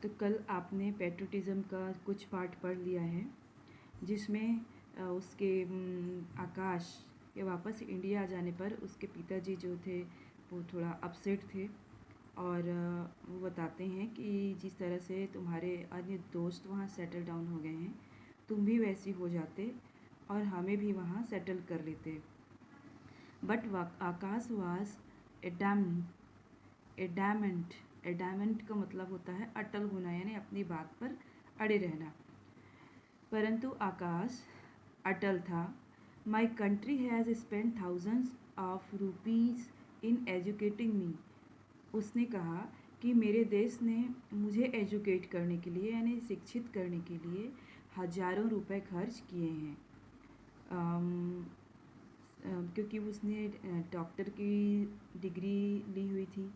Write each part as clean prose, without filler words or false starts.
तो कल आपने पैट्रियटिज्म का कुछ पार्ट पढ़ लिया है, जिसमें उसके आकाश के वापस इंडिया आ जाने पर उसके पिताजी जो थे वो थोड़ा अपसेट थे और वो बताते हैं कि जिस तरह से तुम्हारे अन्य दोस्त वहाँ सेटल डाउन हो गए हैं, तुम भी वैसी हो जाते और हमें भी वहाँ सेटल कर लेते। But Akash was adamant. Adamant का मतलब होता है अटल होना, यानी अपनी बात पर अड़े रहना। परंतु आकाश अटल था। My country has spend thousands of rupees in educating me. उसने कहा कि मेरे देश ने मुझे एजुकेट करने के लिए, यानी शिक्षित करने के लिए हजारों रुपए खर्च किए हैं। क्योंकि उसने डॉक्टर की डिग्री ली हुई थी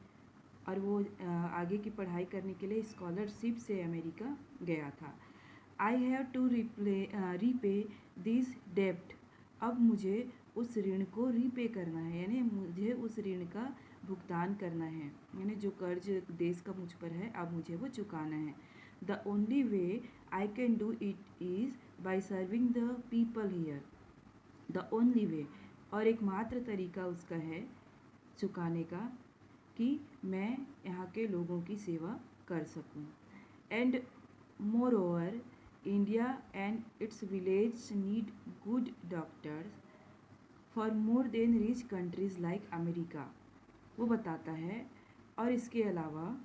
और वो आगे की पढ़ाई करने के लिए स्कॉलरशिप से अमेरिका गया था। I have to repay this डेब्ट। अब मुझे उस ऋण को रीपे करना है, यानी मुझे उस ऋण का भुगतान करना है, यानी जो कर्ज देश का मुझ पर है अब मुझे वो चुकाना है। The only way I can do it is by serving the people here. The only way, और एकमात्र तरीका उसका है चुकाने का कि मैं यहाँ के लोगों की सेवा कर सकूँ। And more over India and it's village need good doctors for more than rich countries like America. वो बताता है और इसके अलावा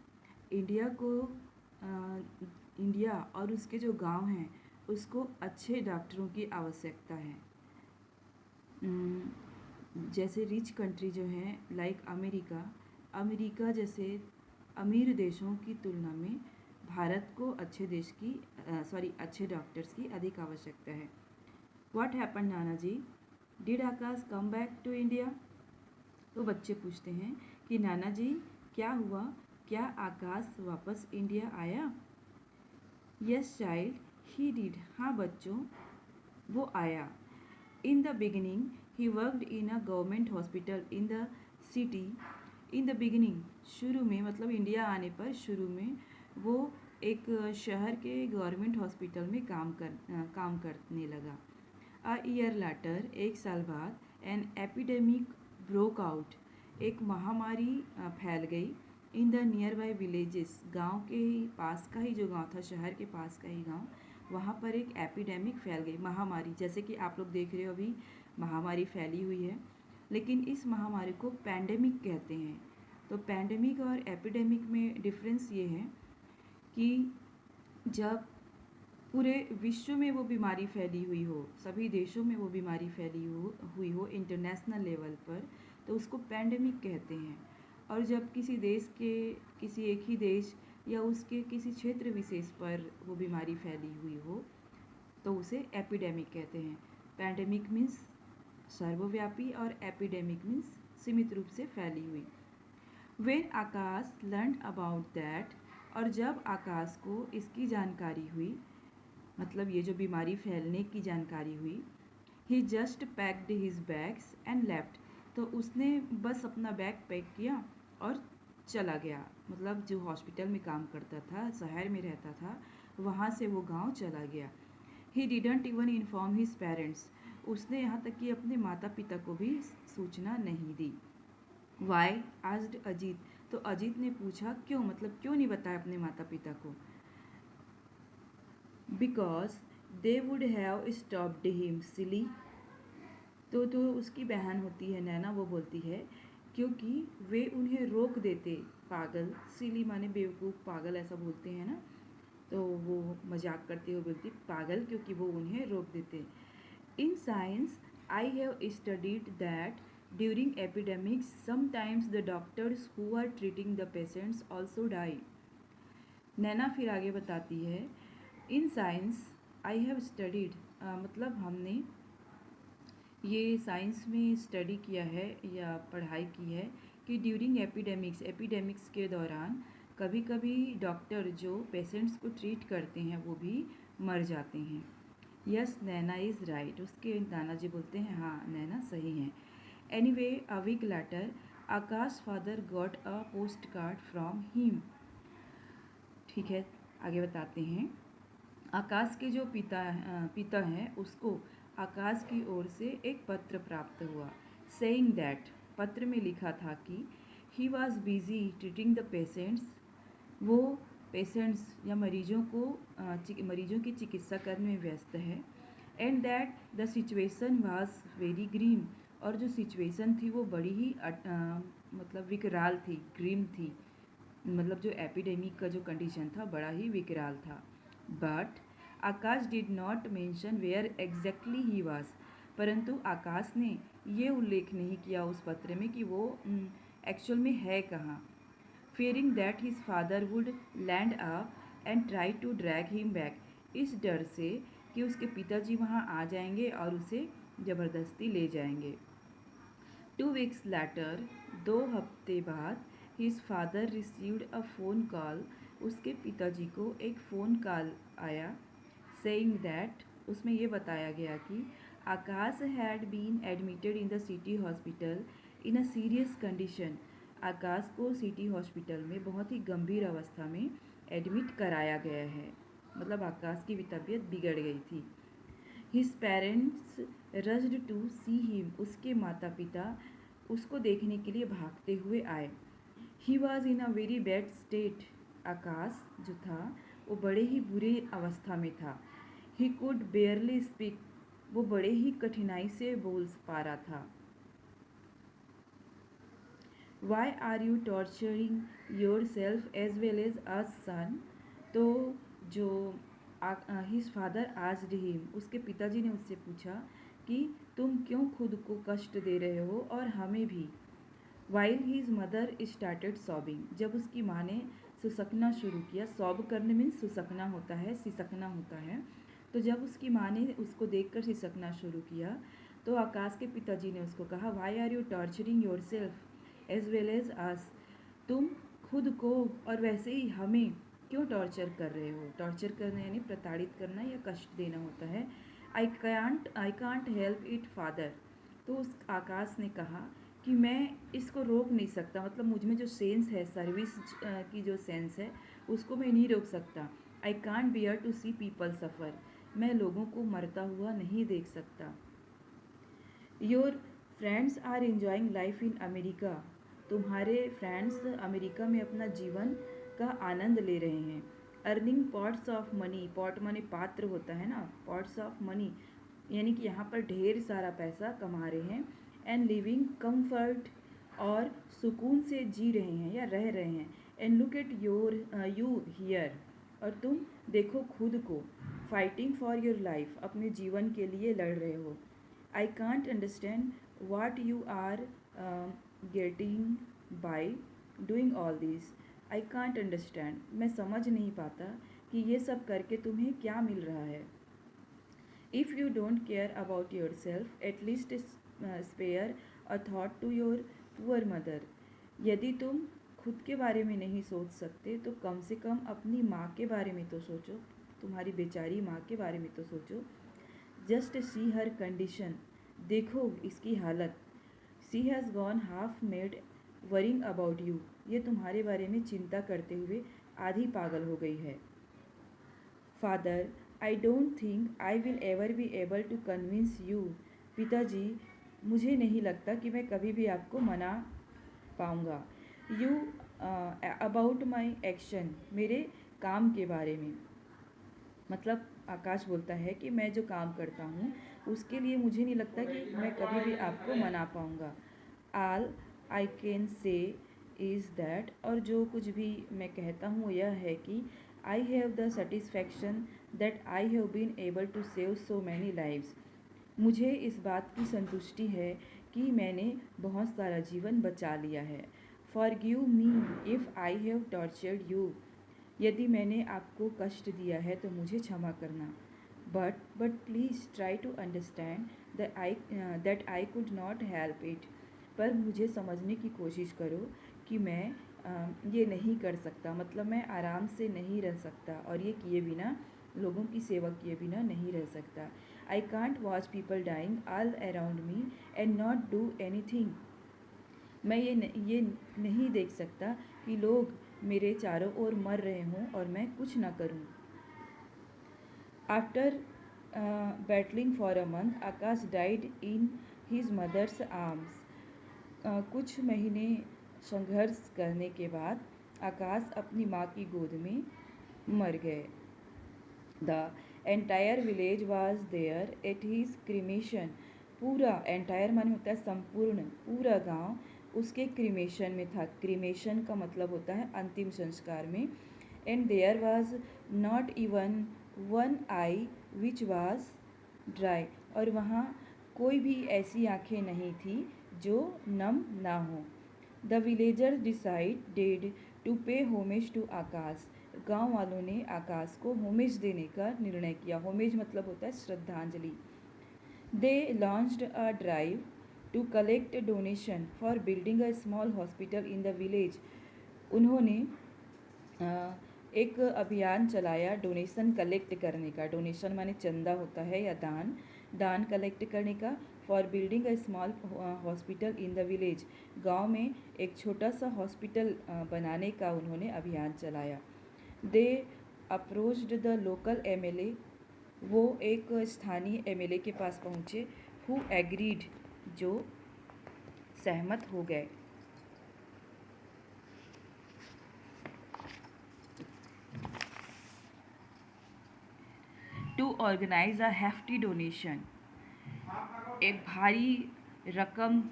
इंडिया और उसके जो गांव हैं उसको अच्छे डॉक्टरों की आवश्यकता है। जैसे रिच कंट्री जो है लाइक अमेरिका जैसे अमीर देशों की तुलना में भारत को अच्छे डॉक्टर्स की अधिक आवश्यकता है। What happen nana ji, did Akash come back to India? तो बच्चे पूछते हैं कि नाना जी क्या हुआ, क्या आकाश वापस इंडिया आया? Yes child he did. हाँ बच्चों, वो आया। In the beginning he worked in a government hospital in the city. In the beginning, शुरू में, मतलब इंडिया आने पर शुरू में वो एक शहर के गवर्नमेंट हॉस्पिटल में काम करने लगा। अ ईयर लेटर, एक साल बाद, एन एपिडेमिक ब्रोक आउट, एक महामारी फैल गई। In the near by villages, गाँव के पास का ही जो गाँव था, शहर के पास का ही गाँव, वहाँ पर एक एपिडेमिक फैल गई, महामारी। जैसे कि आप लोग देख रहे हो अभी महामारी फैली हुई है, लेकिन इस महामारी को पैंडेमिक कहते हैं। तो पैंडेमिक और एपिडेमिक में डिफरेंस ये है कि जब पूरे विश्व में वो बीमारी फैली हुई हो, सभी देशों में वो बीमारी फैली हुई हो इंटरनेशनल लेवल पर, तो उसको पैंडेमिक कहते हैं। और जब किसी एक ही देश या उसके किसी क्षेत्र विशेष पर वो बीमारी फैली हुई हो तो उसे एपिडेमिक कहते हैं। पैंडेमिक मीन्स सर्वव्यापी और एपिडेमिक मीन्स सीमित रूप से फैली हुई। When Akash learn about that, और जब आकाश को इसकी जानकारी हुई, मतलब ये जो बीमारी फैलने की जानकारी हुई, he just packed his bags and left, तो उसने बस अपना बैग पैक किया और चला गया। मतलब जो हॉस्पिटल में काम करता था, शहर में रहता था, वहाँ से वो गांव चला गया। He didn't even inform his parents, उसने यहाँ तक कि अपने माता पिता को भी सूचना नहीं दी। वाई आस्क्ड अजीत, तो अजीत ने पूछा क्यों, मतलब क्यों नहीं बताया अपने माता पिता को? Because they would have stopped him silly, तो उसकी बहन होती है नैना, वो बोलती है क्योंकि वे उन्हें रोक देते। पागल, सिली माने बेवकूफ़, पागल ऐसा बोलते हैं ना, तो वो मजाक करते हुए बोलती पागल, क्योंकि वो उन्हें रोक देते। In science I have studied that during epidemics sometimes the doctors who are treating the patients also die. Naina फिर आगे बताती है in science I have studied, मतलब हमने ये साइंस में स्टडी किया है या पढ़ाई की है कि ड्यूरिंग एपिडेमिक्स के दौरान कभी कभी डॉक्टर जो पेशेंट्स को ट्रीट करते हैं वो भी मर जाते हैं। यस नैना इज़ राइट, उसके नाना जी बोलते हैं हाँ नैना सही है। Anyway a week later Akash father got a postcard from him. ठीक है, आगे बताते हैं। आकाश के जो पिता हैं उसको आकाश की ओर से एक पत्र प्राप्त हुआ। सेइंग दैट, पत्र में लिखा था कि he was busy treating the patients, वो पेशेंट्स या मरीजों की चिकित्सा करने में व्यस्त है। And that the situation was very grim, और जो सिचुएशन थी वो बड़ी ही मतलब विकराल थी, ग्रीम थी, मतलब जो एपिडेमिक का जो कंडीशन था बड़ा ही विकराल था। But Akash did not mention where exactly he was, परंतु आकाश ने ये उल्लेख नहीं किया उस पत्र में कि वो एक्चुअल में है कहाँ। fearing that his father would land up and try to drag him back, इस डर से कि उसके पिताजी वहाँ आ जाएंगे और उसे ज़बरदस्ती ले जाएंगे। 2 weeks later, 2 हफ्ते बाद, his father received a phone call, उसके पिताजी को एक फ़ोन कॉल आया। saying that, उसमें ये बताया गया कि आकाश had been admitted in the city hospital in a serious condition, आकाश को सिटी हॉस्पिटल में बहुत ही गंभीर अवस्था में एडमिट कराया गया है, मतलब आकाश की भी तबीयत बिगड़ गई थी। His parents rushed to see him, उसके माता पिता उसको देखने के लिए भागते हुए आए। He was in a very bad state, Akash जो था वो बड़े ही बुरे अवस्था में था। ही कुड बेयरली स्पीक, वो बड़े ही कठिनाई से बोल पा रहा था। Why are you torturing yourself as well as us, son? तो जो हिज फादर आस्क्ड हिम, उसके पिताजी ने उससे पूछा कि तुम क्यों खुद को कष्ट दे रहे हो और हमें भी। While his mother started sobbing, जब उसकी माँ ने सुसकना शुरू किया, सॉब करने में सुसकना होता है, सिसकना होता है, तो जब उसकी माँ ने उसको देखकर सिसकना शुरू किया तो आकाश के पिताजी ने उसको कहा, Why are you torturing yourself as well as us, तुम खुद को और वैसे ही हमें क्यों टॉर्चर कर रहे हो। टॉर्चर करना यानी प्रताड़ित करना या कष्ट देना होता है। I can't help it father, तो उस आकाश ने कहा कि मैं इसको रोक नहीं सकता, मतलब मुझ में जो सेंस है, सर्विस की जो सेंस है उसको मैं नहीं रोक सकता। I can't bear to see people suffer, मैं लोगों को मरता हुआ नहीं देख सकता। Your friends are enjoying life in America, तुम्हारे फ्रेंड्स अमेरिका में अपना जीवन का आनंद ले रहे हैं। Earning pots of money, pot money पात्र होता है ना, पॉट्स ऑफ मनी यानी कि यहाँ पर ढेर सारा पैसा कमा रहे हैं। एंड लिविंग कम्फर्ट, और सुकून से जी रहे हैं या रह रहे हैं। And look at you here, और तुम देखो खुद को। फाइटिंग फॉर योर लाइफ, अपने जीवन के लिए लड़ रहे हो। I can't understand what you are getting by doing all this, I can't understand, मैं समझ नहीं पाता कि ये सब करके तुम्हें क्या मिल रहा है। If you don't care about yourself at least spare a thought to your poor mother, यदि तुम खुद के बारे में नहीं सोच सकते तो कम से कम अपनी माँ के बारे में तो सोचो, तुम्हारी बेचारी माँ के बारे में तो सोचो। जस्ट सी हर कंडीशन, देखो इसकी हालत। She has gone half made worrying about you, ये तुम्हारे बारे में चिंता करते हुए आधी पागल हो गई है। Father, I don't think I will ever be able to convince you, पिताजी मुझे नहीं लगता कि मैं कभी भी आपको मना पाऊँगा। यू अबाउट माई एक्शन, मेरे काम के बारे में, मतलब आकाश बोलता है कि मैं जो काम करता हूँ उसके लिए मुझे नहीं लगता कि मैं कभी भी आपको मना पाऊँगा। All I can say is that, और जो कुछ भी मैं कहता हूँ यह है कि I have the satisfaction that I have been able to save so many lives, मुझे इस बात की संतुष्टि है कि मैंने बहुत सारा जीवन बचा लिया है। Forgive me if I have tortured you, यदि मैंने आपको कष्ट दिया है तो मुझे क्षमा करना। But please try to understand that I could not help it, पर मुझे समझने की कोशिश करो कि मैं ये नहीं कर सकता, मतलब मैं आराम से नहीं रह सकता और ये किए बिना, लोगों की सेवा किए बिना नहीं रह सकता। I can't watch people dying all around me and not do anything, मैं ये नहीं देख सकता कि लोग मेरे चारों ओर मर रहे हों और मैं कुछ ना करूं। After battling for a month, Akash died in his mother's arms. कुछ महीने संघर्ष करने के बाद आकाश अपनी माँ की गोद में मर गए। The entire village was there at his cremation. पूरा एंटायर माने होता है संपूर्ण, पूरा गांव उसके क्रीमेशन में था। क्रीमेशन का मतलब होता है अंतिम संस्कार में। And there was not even one eye which was dry. और वहाँ कोई भी ऐसी आंखें नहीं थी जो नम ना हो। The villagers decided to pay homage to Akash. गांव वालों ने आकाश को होमेज देने का निर्णय किया। होमेज मतलब होता है श्रद्धांजलि। They launched a drive to collect donation for building a small hospital in the village. उन्होंने एक अभियान चलाया डोनेशन कलेक्ट करने का। डोनेशन माने चंदा होता है या दान, दान कलेक्ट करने का। For building a small hospital in the village, गांव में एक छोटा सा हॉस्पिटल बनाने का उन्होंने अभियान चलाया। दे अप्रोच्ड द लोकल एमएलए। वो एक स्थानीय एमएलए के पास पहुँचे। हु एग्रीड, जो सहमत हो गए। To organize a hefty donation, एक भारी रकम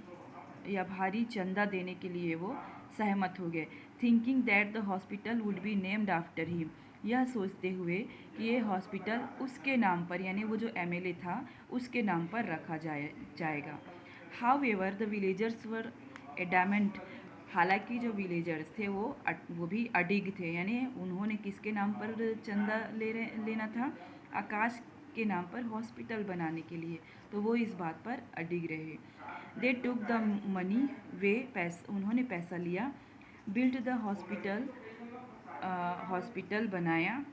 या भारी चंदा देने के लिए वो सहमत हो गए। Thinking that the hospital would be named after him, यह सोचते हुए कि ये हॉस्पिटल उसके नाम पर, यानी वो जो एमएलए था उसके नाम पर रखा जाएगा। How ever the villagers were adamant, हालांकि जो विलेजर्स थे वो भी अडिग थे, यानी उन्होंने किसके नाम पर चंदा लेना था? आकाश के नाम पर हॉस्पिटल बनाने के लिए, तो वो इस बात पर अडिग रहे। दे टुक द मनी, उन्होंने पैसा लिया। बिल्ड द हॉस्पिटल, हॉस्पिटल बनाया।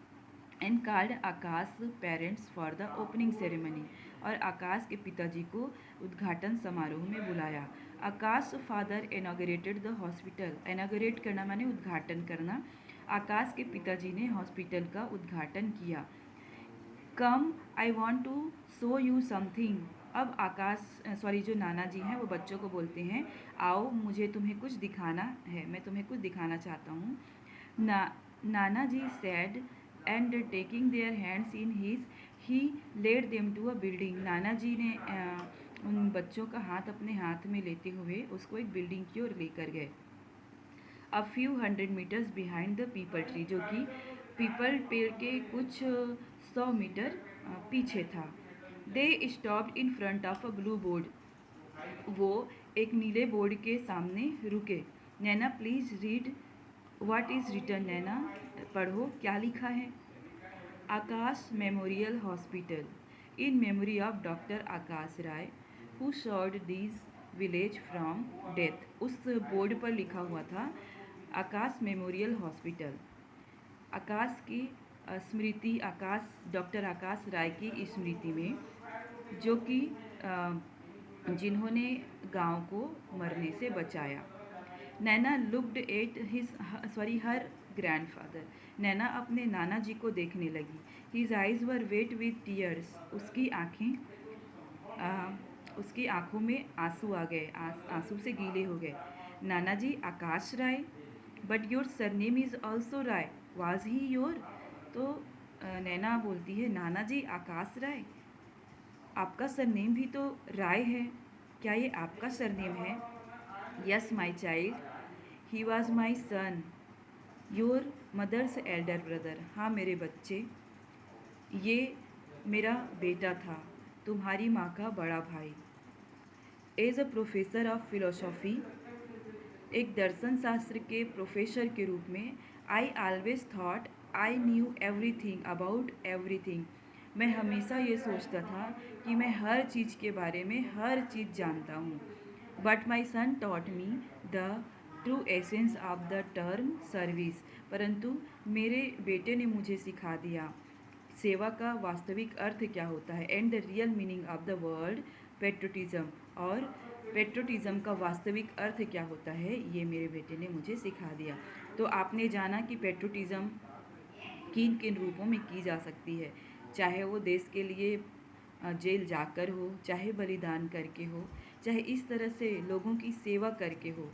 And called Akash parents for the opening ceremony, और आकाश के पिताजी को उद्घाटन समारोह में बुलाया। Akash father inaugurated the hospital, inaugurate करना माने उद्घाटन करना। आकाश के पिताजी ने हॉस्पिटल का उद्घाटन किया। Come I want to show you something, अब जो नाना जी हैं वो बच्चों को बोलते हैं, आओ मुझे तुम्हें कुछ दिखाना है, मैं तुम्हें कुछ दिखाना चाहता हूँ। Nana ji said and taking their hands in his, he led them to a building. नाना जी ने उन बच्चों का हाथ अपने हाथ में लेते हुए उसको एक बिल्डिंग की ओर लेकर गए। A few 100 meters behind the peepal tree, जो कि पीपल पेड़ के कुछ 100 मीटर पीछे था। They stopped in front of a blue board, वो एक नीले बोर्ड के सामने रुके। Naina please read what is written, Naina पढ़ो क्या लिखा है। Akash memorial hospital in memory of doctor Akash Rai who served this village from death. उस बोर्ड पर लिखा हुआ था आकाश मेमोरियल हॉस्पिटल, आकाश की स्मृति, डॉक्टर आकाश राय की स्मृति में, जो कि जिन्होंने गांव को मरने से बचाया। नैना लुक्ड एट हर ग्रैंडफादर, नैना अपने नाना जी को देखने लगी। His eyes were wait with tears, उसकी आंखों में आंसू आ गए, आंसू से गीले हो गए। Nana ji, Akash Rai, but your surname is also Rai, was he your? तो नैना बोलती है, नाना जी आकाश राय, आपका सरनेम भी तो राय है, क्या ये आपका सरनेम है? Yes my child, he was my son, your mother's elder brother, हाँ मेरे बच्चे, ये मेरा बेटा था, तुम्हारी माँ का बड़ा भाई। As a professor of philosophy, एक दर्शन शास्त्र के प्रोफेसर के रूप में, I always thought I knew everything about everything, मैं हमेशा ये सोचता था कि मैं हर चीज़ के बारे में हर चीज़ जानता हूँ। But my son taught me the true essence of the term service, परंतु मेरे बेटे ने मुझे सिखा दिया सेवा का वास्तविक अर्थ क्या होता है। And the real meaning of the word patriotism, और पेट्रोटिज्म का वास्तविक अर्थ क्या होता है, ये मेरे बेटे ने मुझे सिखा दिया। तो आपने जाना कि पेट्रोटिज़म किन किन रूपों में की जा सकती है, चाहे वो देश के लिए जेल जाकर हो, चाहे बलिदान करके हो, चाहे इस तरह से लोगों की सेवा करके हो।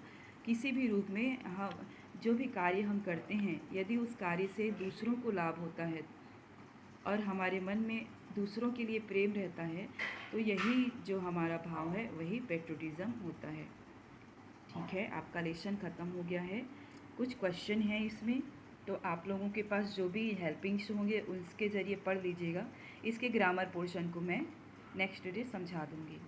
किसी भी रूप में हम जो भी कार्य हम करते हैं, यदि उस कार्य से दूसरों को लाभ होता है और हमारे मन में दूसरों के लिए प्रेम रहता है, तो यही जो हमारा भाव है वही पेट्रोटिज़म होता है। ठीक है, आपका लेसन ख़त्म हो गया है। कुछ क्वेश्चन है इसमें, तो आप लोगों के पास जो भी हेल्पिंग्स होंगे उसके ज़रिए पढ़ लीजिएगा। इसके ग्रामर पोर्शन को मैं नेक्स्ट डे समझा दूँगी।